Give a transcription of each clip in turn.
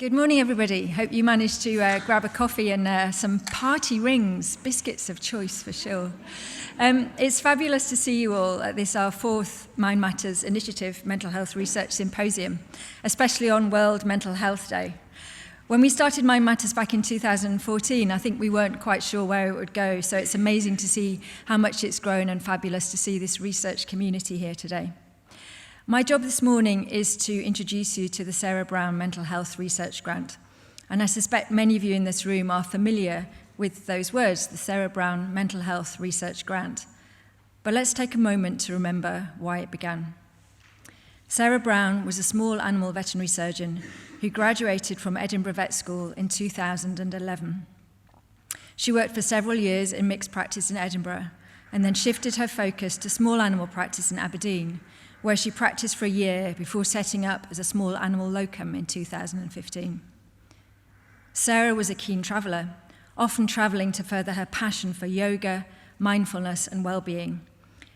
Good morning, everybody. Hope you managed to grab a coffee and some party rings, biscuits of choice for sure. It's fabulous to see you all at this, our fourth Mind Matters Initiative Mental Health Research Symposium, especially on World Mental Health Day. When we started Mind Matters back in 2014, I think we weren't quite sure where it would go, so it's amazing to see how much it's grown and fabulous to see this research community here today. My job this morning is to introduce you to the Sarah Brown Mental Health Research Grant. And I suspect many of you in this room are familiar with those words, the Sarah Brown Mental Health Research Grant. But let's take a moment to remember why it began. Sarah Brown was a small animal veterinary surgeon who graduated from Edinburgh Vet School in 2011. She worked for several years in mixed practice in Edinburgh and then shifted her focus to small animal practice in Aberdeen, where she practiced for a year before setting up as a small animal locum in 2015. Sarah was a keen traveller, often travelling to further her passion for yoga, mindfulness and well-being.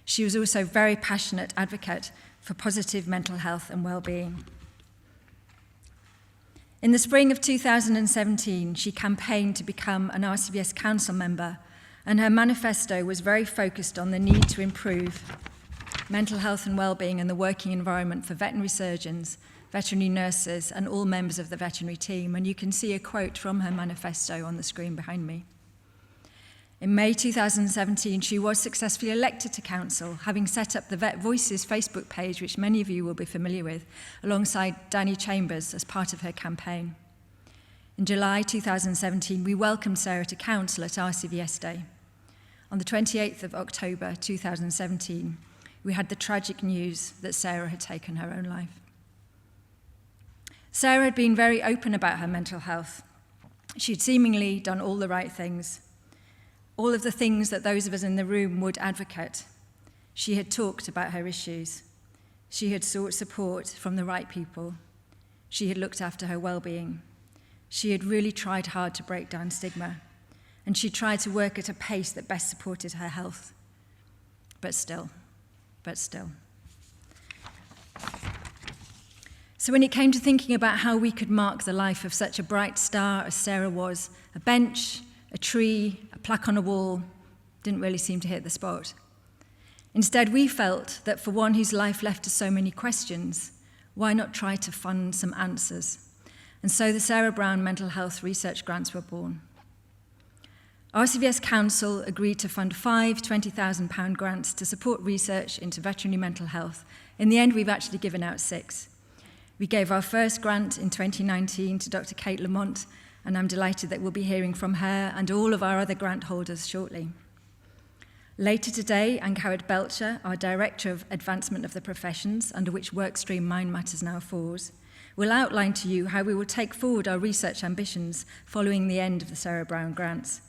She was also a very passionate advocate for positive mental health and well-being. In the spring of 2017, she campaigned to become an RCVS Council member, and her manifesto was very focused on the need to improve mental health and well-being and the working environment for veterinary surgeons, veterinary nurses, and all members of the veterinary team. And you can see a quote from her manifesto on the screen behind me. In May 2017, she was successfully elected to council, having set up the Vet Voices Facebook page, which many of you will be familiar with, alongside Danny Chambers as part of her campaign. In July 2017, we welcomed Sarah to council at RCVS Day. On the 28th of October 2017, we had the tragic news that Sarah had taken her own life. Sarah had been very open about her mental health. She'd seemingly done all the right things, all of the things that those of us in the room would advocate. She had talked about her issues. She had sought support from the right people. She had looked after her well-being. She had really tried hard to break down stigma, and she tried to work at a pace that best supported her health. But still. So when it came to thinking about how we could mark the life of such a bright star as Sarah was, a bench, a tree, a plaque on a wall didn't really seem to hit the spot. Instead, we felt that for one whose life left us so many questions, why not try to fund some answers? And so the Sarah Brown Mental Health Research Grants were born. RCVS Council agreed to fund 5 £20,000 grants to support research into veterinary mental health. In the end, we've actually given out 6. We gave our first grant in 2019 to Dr. Kate Lamont, and I'm delighted that we'll be hearing from her and all of our other grant holders shortly. Later today, Ann-Carrot Belcher, our Director of Advancement of the Professions, under which workstream Mind Matters now falls, will outline to you how we will take forward our research ambitions following the end of the Sarah Brown grants.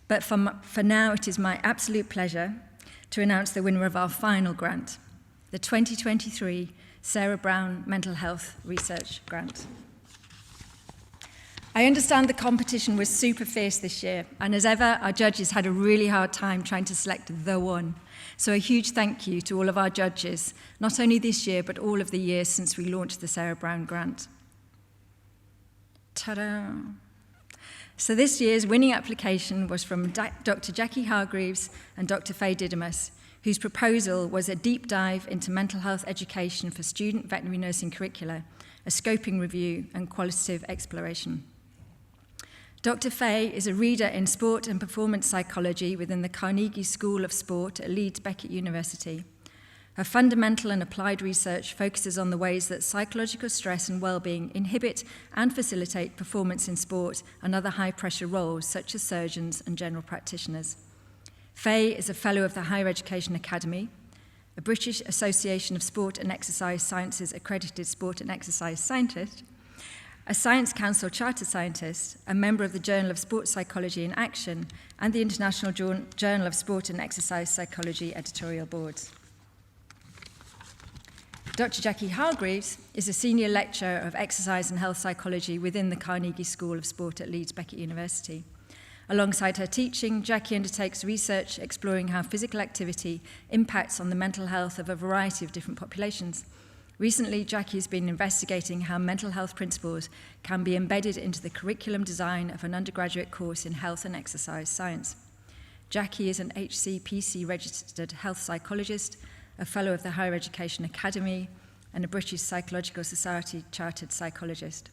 But for now, it is my absolute pleasure to announce the winner of our final grant, the 2023 Sarah Brown Mental Health Research Grant. I understand the competition was super fierce this year, and as ever, our judges had a really hard time trying to select the one. So a huge thank you to all of our judges, not only this year, but all of the years since we launched the Sarah Brown Grant. Ta-da! So this year's winning application was from Dr. Jackie Hargreaves and Dr. Faye Didymus, whose proposal was a deep dive into mental health education for student veterinary nursing curricula, a scoping review and qualitative exploration. Dr. Faye is a reader in sport and performance psychology within the Carnegie School of Sport at Leeds Beckett University. Her fundamental and applied research focuses on the ways that psychological stress and well-being inhibit and facilitate performance in sport and other high-pressure roles, such as surgeons and general practitioners. Faye is a Fellow of the Higher Education Academy, a British Association of Sport and Exercise Sciences accredited sport and exercise scientist, a Science Council Charter Scientist, a member of the Journal of Sports Psychology in Action, and the International Journal of Sport and Exercise Psychology editorial boards. Dr. Jackie Hargreaves is a senior lecturer of exercise and health psychology within the Carnegie School of Sport at Leeds Beckett University. Alongside her teaching, Jackie undertakes research exploring how physical activity impacts on the mental health of a variety of different populations, Recently, Jackie has been investigating how mental health principles can be embedded into the curriculum design of an undergraduate course in health and exercise science. Jackie is an HCPC registered health psychologist, a fellow of the Higher Education Academy, and a British Psychological Society chartered psychologist.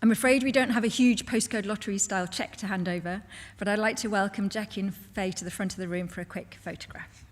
I'm afraid we don't have a huge postcode lottery style cheque to hand over, but I'd like to welcome Jackie and Faye to the front of the room for a quick photograph.